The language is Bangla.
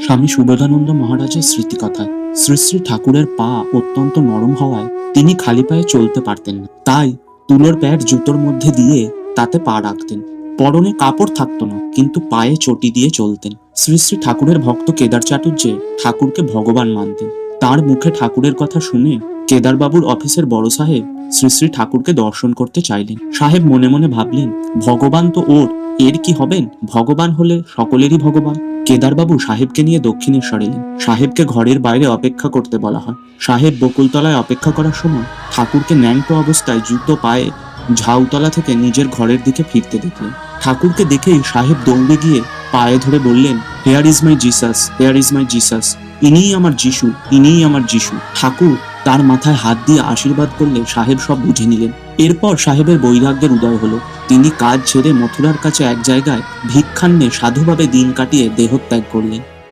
স্বামী সুবোধানন্দ মহারাজের স্মৃতিকথা। শ্রী শ্রী ঠাকুরের পা অত্যন্ত নরম হওয়ায় তিনি খালি পায়ে চলতে পারতেন না, তাই তুলোর প্যাড জুতোর মধ্যে দিয়ে তাতে পা রাখতেন। পরনে কাপড় থাকতো না, কিন্তু পায়ে চটি দিয়ে চলতেন। শ্রী শ্রী ঠাকুরের ভক্ত কেদার চাটুর্যে ঠাকুরকে ভগবান মানতেন। তার মুখে ঠাকুরের কথা শুনে কেদারবাবুর অফিসের বড় সাহেব শ্রী শ্রী ঠাকুরকে দর্শন করতে চাইলেন। সাহেব মনে মনে ভাবলেন, ভগবান তো এর কি হবেন? ভগবান হলে সকলেরই ভগবান। কেদারবাবু সাহেবকে নিয়ে দক্ষিণেশ্বর এলেন। সাহেবকে ঘরের বাইরে অপেক্ষা করতে বলা হয়। সাহেব বকুলতলায় অপেক্ষা করার সময় ঠাকুরকে ন্যাংটো অবস্থায় জুতো পায়ে ঝাউতলা থেকে নিজের ঘরের দিকে ফিরতে দেখলেন। ঠাকুরকে দেখেই সাহেব দৌড়ে গিয়ে পায়ে ধরে বললেন, here is my Jesus, here is my Jesus. ইনিই আমার যিশু, ইনিই আমার যিশু। ঠাকুর তার মাথায় হাত দিয়ে আশীর্বাদ করলে সাহেব সব বুঝে নিলেন। এরপর সাহেবের বৈরাগ্যের উদয় হলো। তিনি কাজ ছেড়ে মথুরার কাছে এক জায়গায় ভিক্ষান্নে সাধুভাবে দিন কাটিয়ে দেহত্যাগ করলেন।